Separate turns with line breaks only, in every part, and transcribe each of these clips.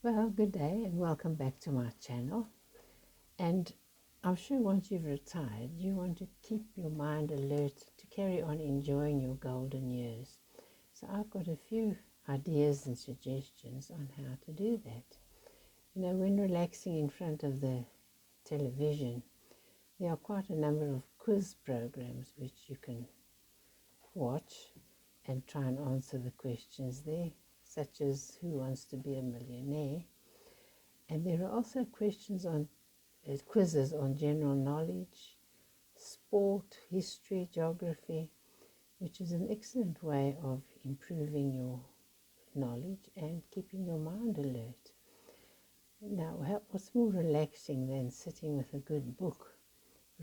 Well, good day and welcome back to my channel. And I'm sure once you've retired, you want to keep your mind alert to carry on enjoying your golden years. So I've got a few ideas and suggestions on how to do that. When relaxing in front of the television, there are quite a number of quiz programs which you can watch and try and answer the questions there, such as Who Wants to Be a Millionaire? And there are also quizzes on general knowledge, sport, history, geography, which is an excellent way of improving your knowledge and keeping your mind alert. Now, what's more relaxing than sitting with a good book?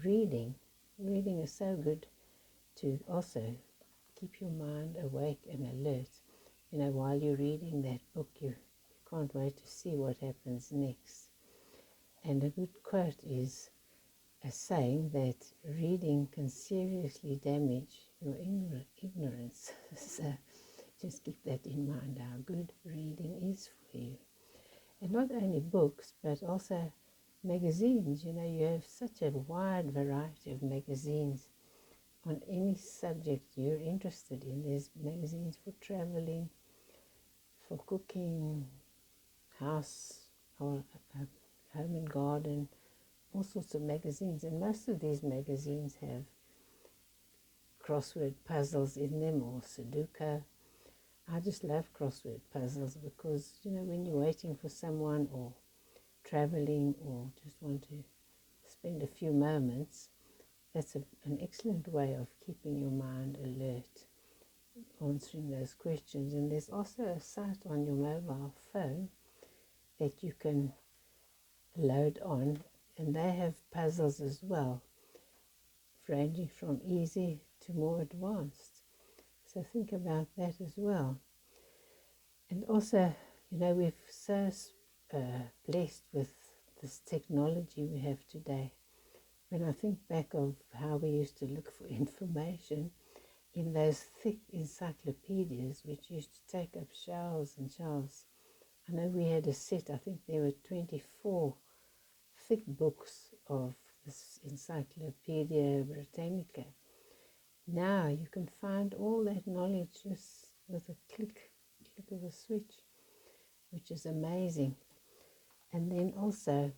Reading. Reading is so good to also keep your mind awake and alert. While you're reading that book, you can't wait to see what happens next. And a good quote is a saying that reading can seriously damage your ignorance. So just keep that in mind, how good reading is for you. And not only books, but also magazines. You have such a wide variety of magazines on any subject you're interested in. There's magazines for traveling, for cooking, house or home and garden, all sorts of magazines. And most of these magazines have crossword puzzles in them or Sudoku. I just love crossword puzzles because, when you're waiting for someone or traveling or just want to spend a few moments, that's an excellent way of keeping your mind alert, answering those questions. And there's also a site on your mobile phone that you can load on, and they have puzzles as well, ranging from easy to more advanced. So think about that as well. And also, we're so blessed with this technology we have today. When I think back of how we used to look for information in those thick encyclopedias, which used to take up shelves and shelves. I know we had a set, I think there were 24 thick books of this Encyclopedia Britannica. Now you can find all that knowledge just with a click of a switch, which is amazing. And then also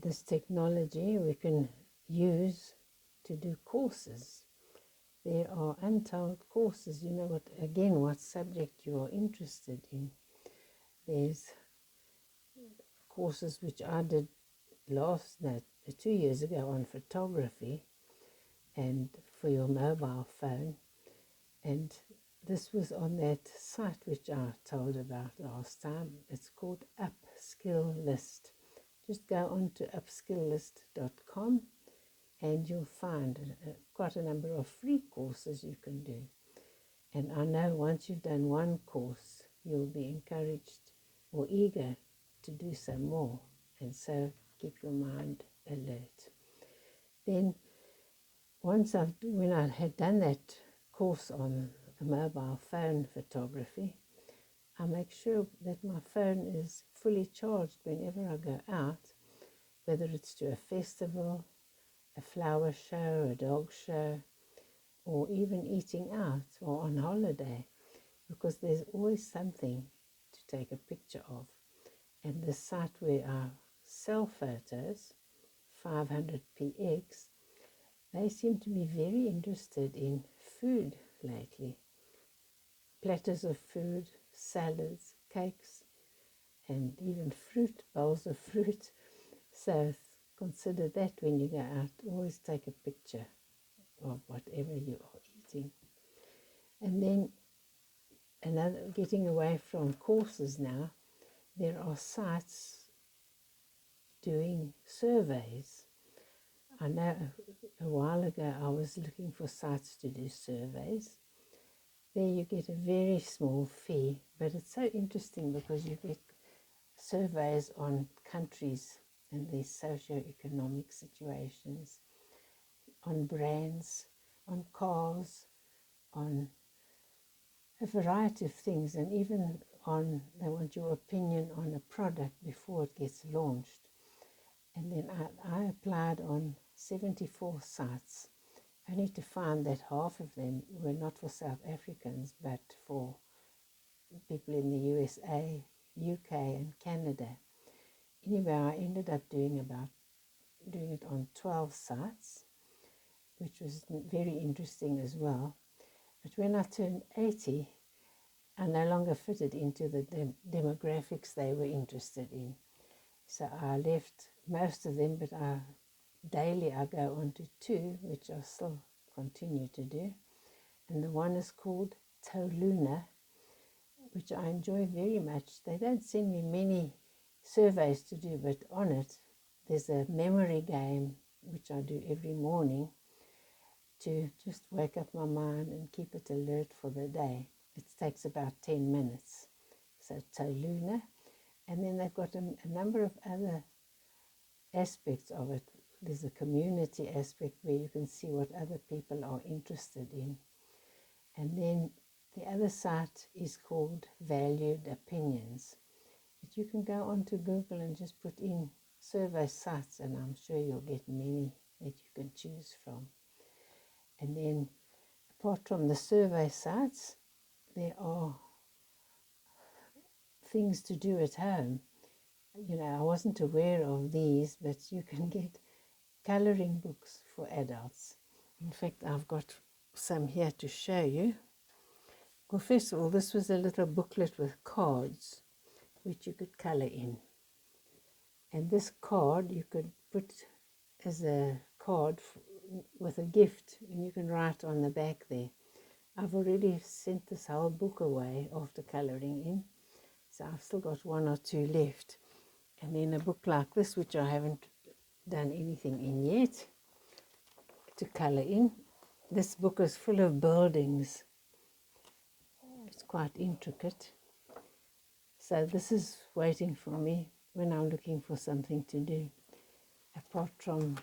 this technology we can use to do courses. There are untold courses, what subject you are interested in. There's courses which I did 2 years ago on photography and for your mobile phone. And this was on that site which I told about last time. It's called Upskill List. Just go on to upskilllist.com and you'll find quite a number of free courses you can do. And I know once you've done one course, you'll be encouraged or eager to do some more. And so keep your mind alert. Then when I had done that course on a mobile phone photography, I make sure that my phone is fully charged whenever I go out, whether it's to a festival, a flower show, a dog show, or even eating out or on holiday, because there's always something to take a picture of. And the site where I sell photos, 500px, they seem to be very interested in food lately. Platters of food, salads, cakes, and even fruit, bowls of fruit. So consider that when you go out. Always take a picture of whatever you are eating. And then getting away from courses now, there are sites doing surveys. I know a while ago I was looking for sites to do surveys. There you get a very small fee, but it's so interesting because you get surveys on countries and their socio-economic situations, on brands, on cars, on a variety of things, and even they want your opinion on a product before it gets launched. And then I applied on 74 sites, only to find that half of them were not for South Africans, but for people in the USA, UK and Canada. Anyway, I ended up doing it on 12 sites, which was very interesting as well. But when I turned 80, I no longer fitted into the demographics they were interested in. So I left most of them, but daily I go on to 2, which I still continue to do. And the one is called Toluna, which I enjoy very much. They don't send me many surveys to do, but on it there's a memory game which I do every morning to just wake up my mind and keep it alert for the day. It takes about 10 minutes. So Toluna. And then they've got a number of other aspects of it. There's a community aspect where you can see what other people are interested in. And then the other site is called Valued Opinions. But you can go onto Google and just put in survey sites, and I'm sure you'll get many that you can choose from. And then apart from the survey sites, there are things to do at home. You know, I wasn't aware of these, but you can get coloring books for adults. In fact, I've got some here to show you. Well, first of all, this was a little booklet with cards which you could color in. And this card you could put as a card with a gift, and you can write on the back there. I've already sent this whole book away after coloring in, so I've still got 1 or 2 left. And then a book like this, which I haven't done anything in yet, to color in. This book is full of buildings. It's quite intricate. So this is waiting for me when I'm looking for something to do, apart from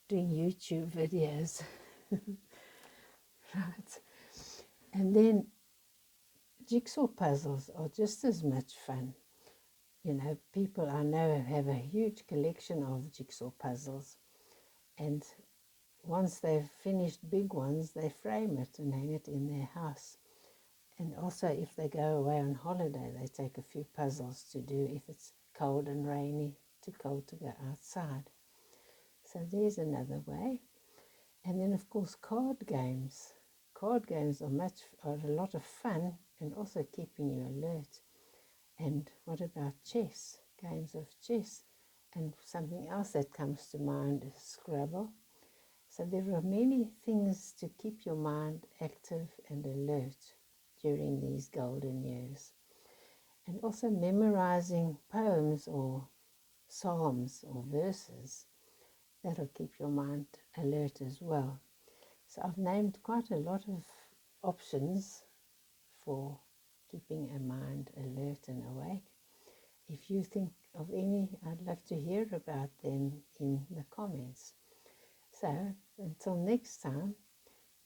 doing YouTube videos. Right. And then jigsaw puzzles are just as much fun. You know, people I know have a huge collection of jigsaw puzzles, and once they've finished big ones, they frame it and hang it in their house. And also, if they go away on holiday, they take a few puzzles to do if it's cold and rainy, too cold to go outside. So there's another way. And then, of course, card games. Card games are a lot of fun and also keeping you alert. And what about chess? Games of chess. And something else that comes to mind is Scrabble. So there are many things to keep your mind active and alert during these golden years. And also memorizing poems or psalms or verses. That'll keep your mind alert as well. So I've named quite a lot of options for keeping a mind alert and awake. If you think of any, I'd love to hear about them in the comments. So until next time,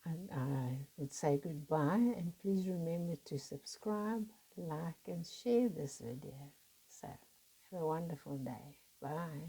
I would say goodbye, and please remember to subscribe, like and share this video. So have a wonderful day. Bye.